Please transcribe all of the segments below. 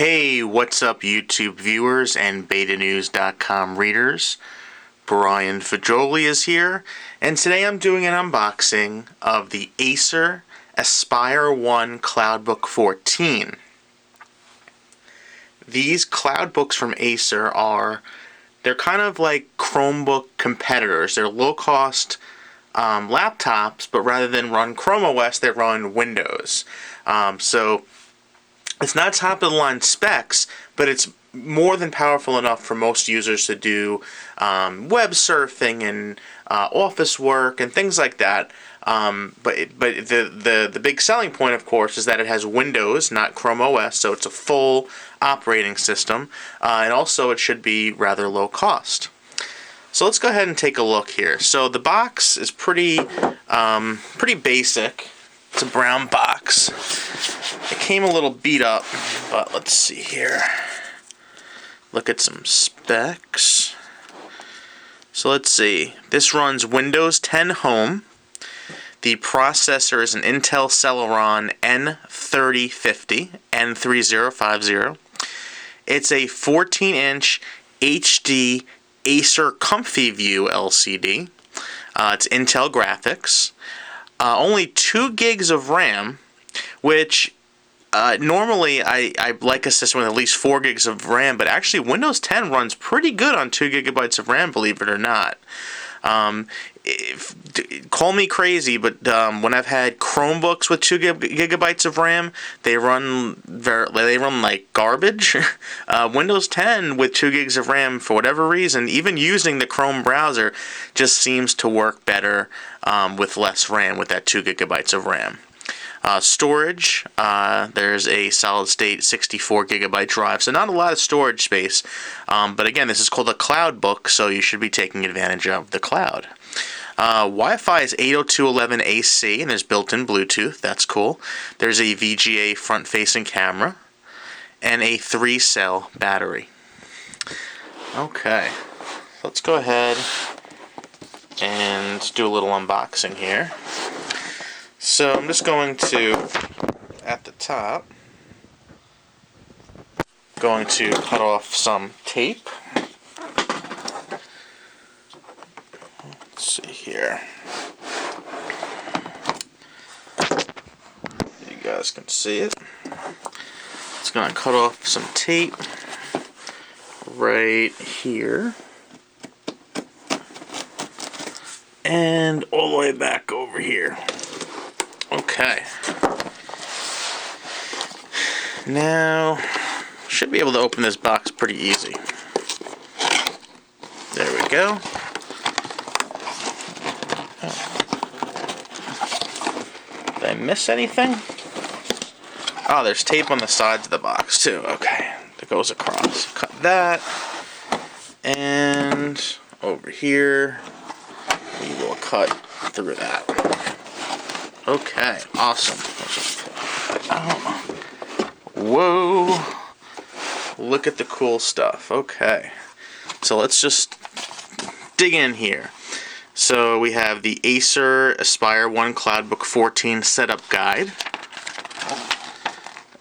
Hey, what's up YouTube viewers and betanews.com readers? Brian Fagioli is here, and today I'm doing an unboxing of the Acer Aspire 1 Cloudbook 14. These Cloudbooks from Acer they're kind of like Chromebook competitors. They're low-cost laptops, but rather than run Chrome OS, they run Windows. So it's not top-of-the-line specs, but it's more than powerful enough for most users to do web surfing and office work and things like that. But the big selling point, of course, is that it has Windows, not Chrome OS, so it's a full operating system, and also it should be rather low cost. So let's go ahead and take a look here. So the box is pretty basic. It's a brown box. It came a little beat up, but let's see here. Look at some specs. So let's see. This runs Windows 10 Home. The processor is an Intel Celeron N3050. It's a 14-inch HD Acer Comfy View LCD. It's Intel graphics. Only 2 gigs of RAM, which normally I like a system with at least 4 gigs of RAM, but actually Windows 10 runs pretty good on 2 gigabytes of RAM, believe it or not. Call me crazy, but when I've had Chromebooks with 2 gigabytes of RAM, they run like garbage. Windows 10 with 2 gigs of RAM, for whatever reason, even using the Chrome browser, just seems to work better with less RAM, with that 2 gigabytes of RAM. Storage, there's a solid-state 64 gigabyte drive, so not a lot of storage space, but again, this is called a Cloudbook, so you should be taking advantage of the cloud. Wi-Fi is 802.11 AC, and there's built-in Bluetooth. That's cool. There's a VGA front-facing camera, and a 3-cell battery. Okay, let's go ahead and do a little unboxing here. So I'm just going to, at the top, cut off some tape. Let's see here. You guys can see it. It's going to cut off some tape right here. And all the way back over here. Okay. Now, should be able to open this box pretty easy. There we go. Did I miss anything? Oh, there's tape on the sides of the box too. Okay, that goes across. Cut that. And over here, we will cut through that. Okay, awesome. Let's just pull that out. Whoa. Look at the cool stuff. Okay. So let's just dig in here. So we have the Acer Aspire 1 Cloudbook 14 setup guide.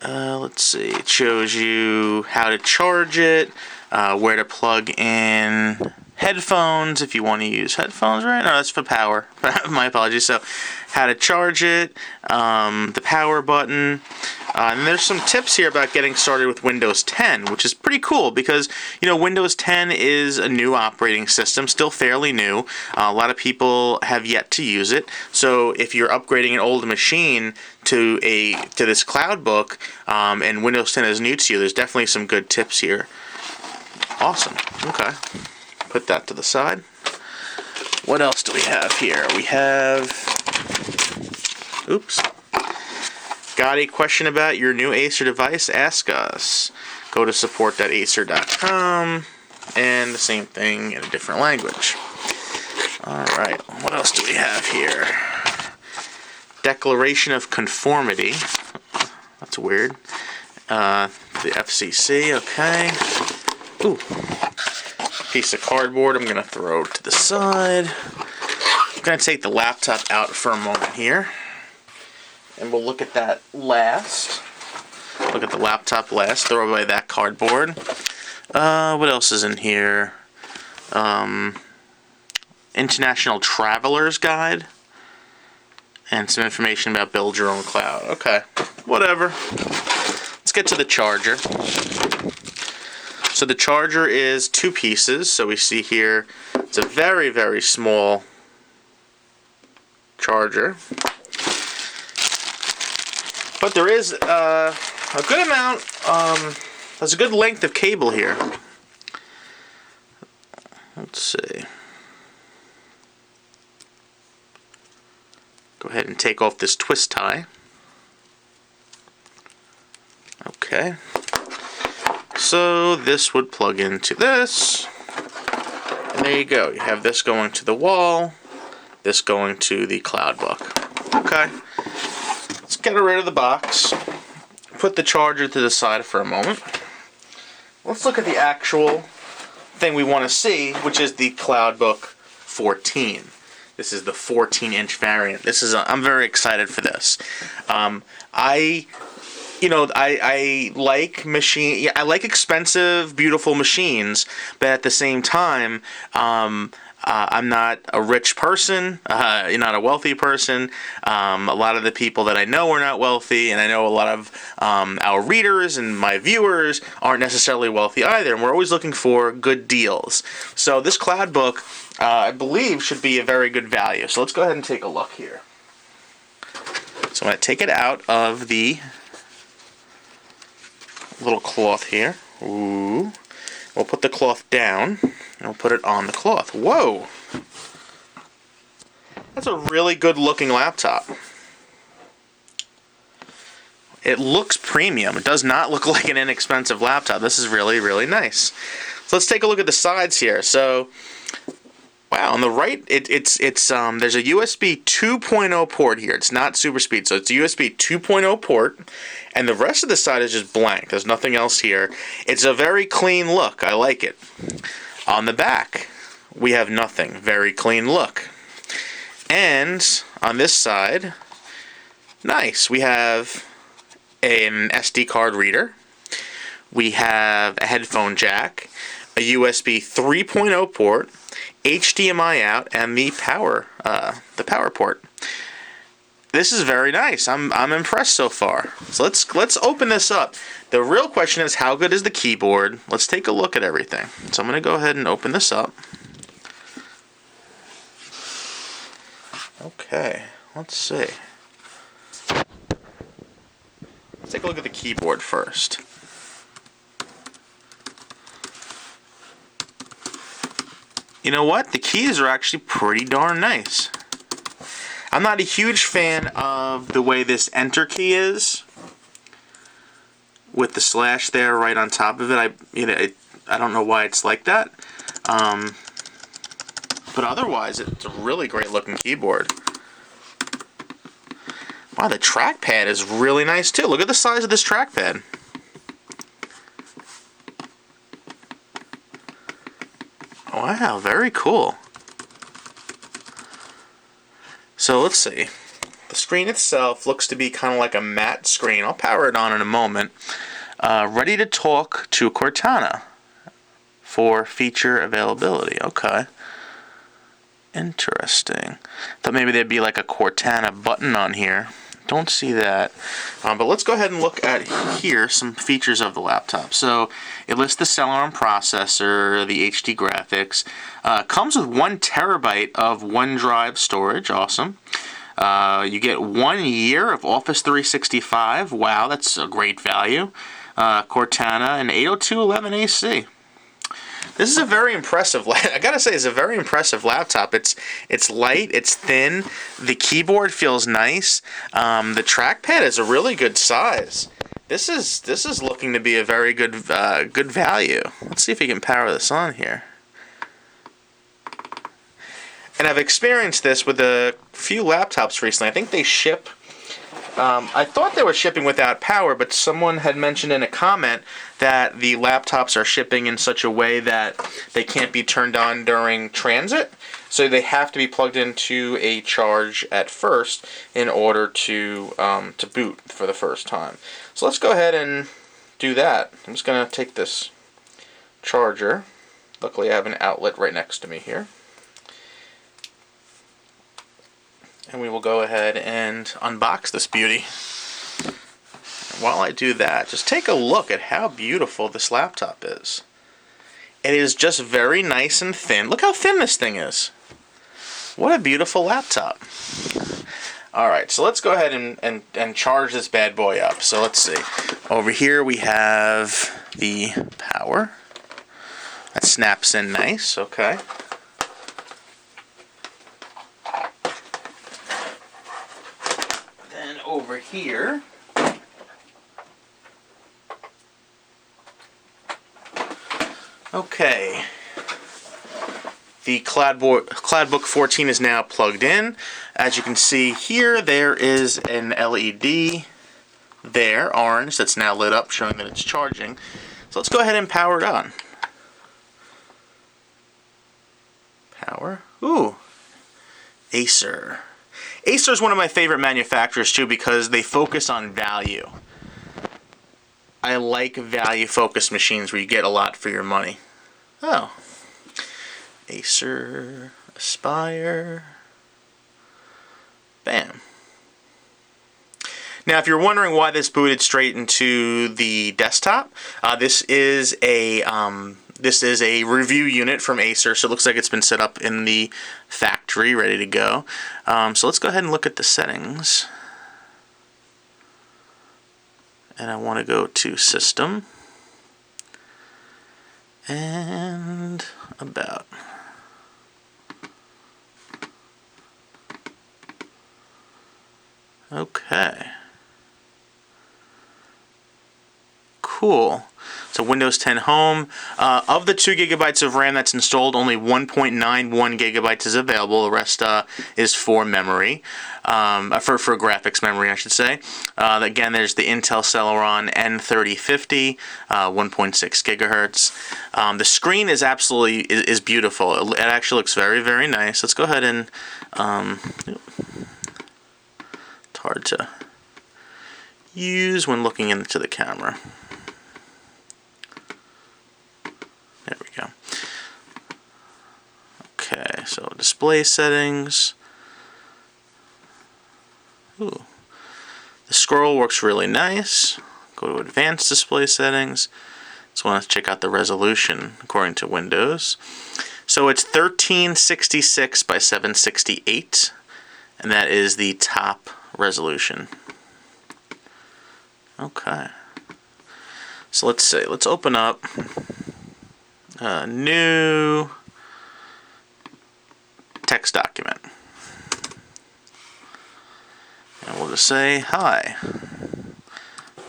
Let's see. It shows you how to charge it, where to plug in headphones if you want to use headphones, right? No, that's for power. My apologies. So, how to charge it, the power button, and there's some tips here about getting started with Windows 10, which is pretty cool because, Windows 10 is a new operating system, still fairly new. A lot of people have yet to use it. So, if you're upgrading an old machine to this Cloudbook, and Windows 10 is new to you, there's definitely some good tips here. Awesome. Okay. Put that to the side. What else do we have here? We have... Oops. Got a question about your new Acer device? Ask us. Go to support.acer.com, and the same thing in a different language. Alright, what else do we have here? Declaration of Conformity. That's weird. The FCC, okay. Ooh. Piece of cardboard I'm going to throw to the side. I'm going to take the laptop out for a moment here, and we'll look at that last. look at the laptop last. Throw away that cardboard. What else is in here? International Traveler's Guide. And some information about build your own cloud. Okay, whatever. Let's get to the charger. So the charger is 2 pieces. So we see here, it's a very, very small charger. But there is a good amount, there's a good length of cable here. Let's see. Go ahead and take off this twist tie. Okay. So this would plug into this. And there you go. You have this going to the wall, this going to the Cloudbook. Okay. Let's get rid of the box. Put the charger to the side for a moment. Let's look at the actual thing we want to see, which is the Cloudbook 14. This is the 14-inch variant. I'm very excited for this. I like expensive, beautiful machines, but at the same time, I'm not a rich person. You're not a wealthy person. A lot of the people that I know are not wealthy, and I know a lot of our readers and my viewers aren't necessarily wealthy either, and we're always looking for good deals. So this Cloudbook, I believe, should be a very good value. So let's go ahead and take a look here. So I'm going to take it out of the little cloth here. Ooh. We'll put the cloth down, and we'll put it on the cloth. Whoa! That's a really good looking laptop. It looks premium. It does not look like an inexpensive laptop. This is really, really nice. So let's take a look at the sides here. So, wow, on the right, there's a USB 2.0 port here. It's not super speed, so it's a USB 2.0 port. And the rest of the side is just blank. There's nothing else here. It's a very clean look. I like it. On the back, we have nothing. Very clean look. And on this side, nice. We have an SD card reader. We have a headphone jack, a USB 3.0 port, HDMI out, and the power port. This is very nice. I'm impressed so far. So let's open this up. The real question is, how good is the keyboard? Let's take a look at everything. So I'm going to go ahead and open this up. Okay, let's see. Let's take a look at the keyboard first. You know what? The keys are actually pretty darn nice. I'm not a huge fan of the way this enter key is, with the slash there right on top of it. I don't know why it's like that, but otherwise it's a really great looking keyboard. Wow, the trackpad is really nice too. Look at the size of this trackpad. Wow, very cool. So let's see. The screen itself looks to be kind of like a matte screen. I'll power it on in a moment. Ready to talk to Cortana for feature availability. Okay. Interesting. Thought maybe there'd be like a Cortana button on here. Don't see that. But let's go ahead and look at here some features of the laptop. So it lists the Celeron processor, the HD graphics. Comes with 1 terabyte of OneDrive storage. Awesome. You get 1 year of Office 365. Wow, that's a great value. Cortana and 802.11ac. This is a very impressive. I gotta say, it's a very impressive laptop. It's light, it's thin. The keyboard feels nice. The trackpad is a really good size. This is looking to be a very good value. Let's see if we can power this on here. And I've experienced this with a few laptops recently. I think they ship. I thought they were shipping without power, but someone had mentioned in a comment that the laptops are shipping in such a way that they can't be turned on during transit. So they have to be plugged into a charge at first in order to boot for the first time. So let's go ahead and do that. I'm just going to take this charger. Luckily I have an outlet right next to me here. And we will go ahead and unbox this beauty. And while I do that, just take a look at how beautiful this laptop is. It is just very nice and thin. Look how thin this thing is. What a beautiful laptop. Alright, so let's go ahead and charge this bad boy up. So let's see. Over here we have the power. That snaps in nice, okay. Then over here, okay, the Cloudbook 14 is now plugged in. As you can see here, there is an LED there, orange, that's now lit up, showing that it's charging. So let's go ahead and power it on. Power. Ooh. Acer. Acer is one of my favorite manufacturers too because they focus on value. I like value-focused machines where you get a lot for your money. Oh. Acer, Aspire. Bam. Now, if you're wondering why this booted straight into the desktop, this is a review unit from Acer, so it looks like it's been set up in the factory, ready to go. So let's go ahead and look at the settings. And I want to go to System and About. Okay. Cool. So Windows 10 Home. Of the 2 gigabytes of RAM that's installed, only 1.91 gigabytes is available. The rest is for memory, for graphics memory, I should say. Again, there's the Intel Celeron N3050, 1.6 gigahertz. The screen is absolutely is beautiful. It actually looks very, very nice. Let's go ahead and it's hard to use when looking into the camera. There we go. Okay, so display settings. Ooh. The scroll works really nice. Go to advanced display settings. Just want to check out the resolution according to Windows. So it's 1366 by 768, and that is the top resolution. Okay. So let's see. Let's open up a new text document. And we'll just say, hi,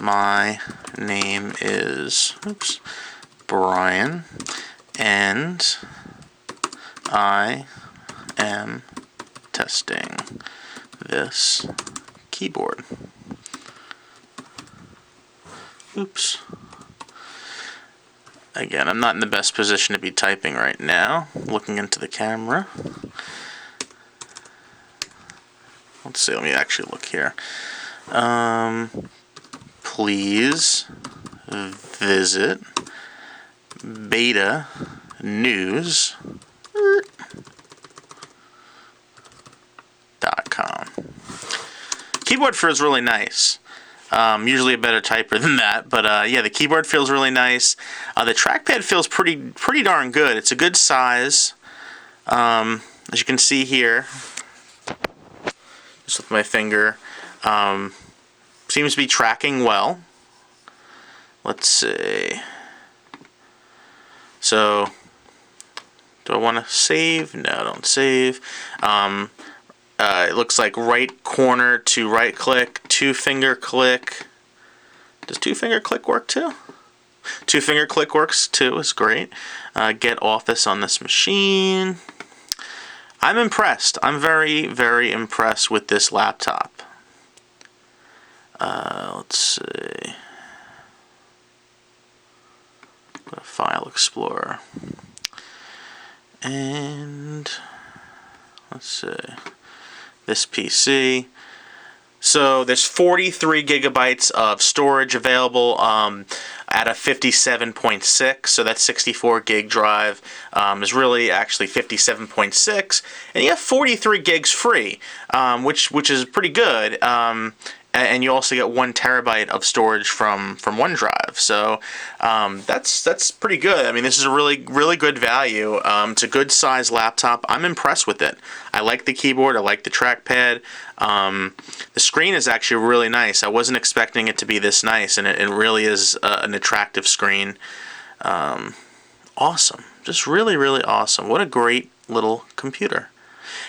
my name is Brian, and I am testing this keyboard. Oops. Again, I'm not in the best position to be typing right now, looking into the camera. Let's see, let me actually look here. Please visit betanews.com. Keyboard feels really nice. Usually a better typer than that, but yeah, the keyboard feels really nice. The trackpad feels pretty darn good. It's a good size. As you can see here, just with my finger, seems to be tracking well. Let's see. So, do I want to save? No, don't save. It looks like right corner to right click, 2-finger click. Does 2-finger click work too? 2-finger click works too, it's great. Get Office on this machine. I'm impressed. I'm very, very impressed with this laptop. Let's see. Go to File Explorer. And let's see. This PC. So there's 43 gigabytes of storage available at a 57.6. So that 64 gig drive is really actually 57.6, and you have 43 gigs free, which is pretty good. And you also get 1 terabyte of storage from OneDrive. So that's pretty good. I mean, this is a really good value. It's a good size laptop. I'm impressed with it. I like the keyboard. I like the trackpad. The screen is actually really nice. I wasn't expecting it to be this nice, and it really is an attractive screen. Awesome. Just really awesome. What a great little computer.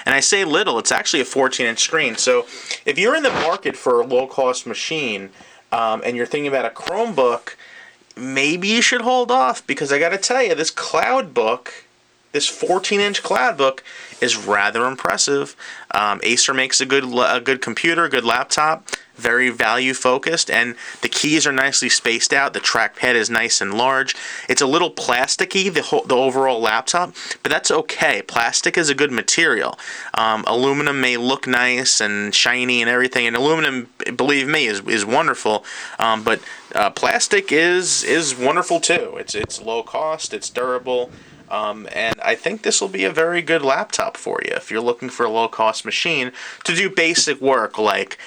And I say little, it's actually a 14-inch screen. So if you're in the market for a low-cost machine and you're thinking about a Chromebook, maybe you should hold off, because I got to tell you, this Cloudbook, this 14-inch Cloudbook, is rather impressive. Acer makes a good computer, a good laptop, very value focused, and the keys are nicely spaced out. The trackpad is nice and large. It's a little plasticky, the overall laptop, but that's okay. Plastic is a good material. Aluminum may look nice and shiny and everything, and aluminum, believe me, is wonderful. But plastic is wonderful too. It's low cost. It's durable. And I think this will be a very good laptop for you if you're looking for a low-cost machine to do basic work, like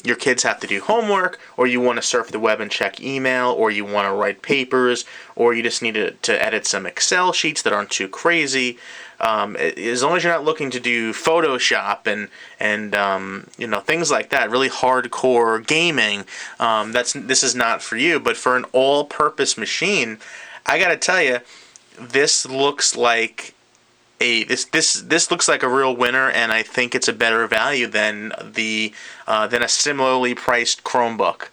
your kids have to do homework, or you want to surf the web and check email, or you want to write papers, or you just need to edit some Excel sheets that aren't too crazy. As long as you're not looking to do Photoshop and things like that, really hardcore gaming, this is not for you. But for an all-purpose machine, I gotta tell you, this looks like this looks like a real winner, and I think it's a better value than a similarly priced Chromebook.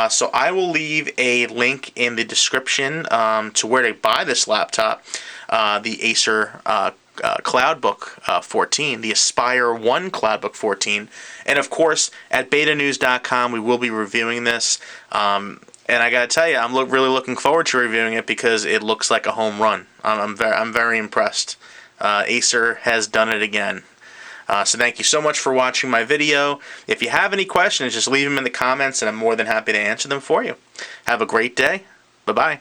So I will leave a link in the description to where to buy this laptop, the Acer Cloudbook 14, the Aspire 1 Cloudbook 14, and of course at betanews.com we will be reviewing this. And I gotta tell you, I'm really looking forward to reviewing it, because it looks like a home run. I'm very impressed. Acer has done it again. So thank you so much for watching my video. If you have any questions, just leave them in the comments, and I'm more than happy to answer them for you. Have a great day. Bye-bye.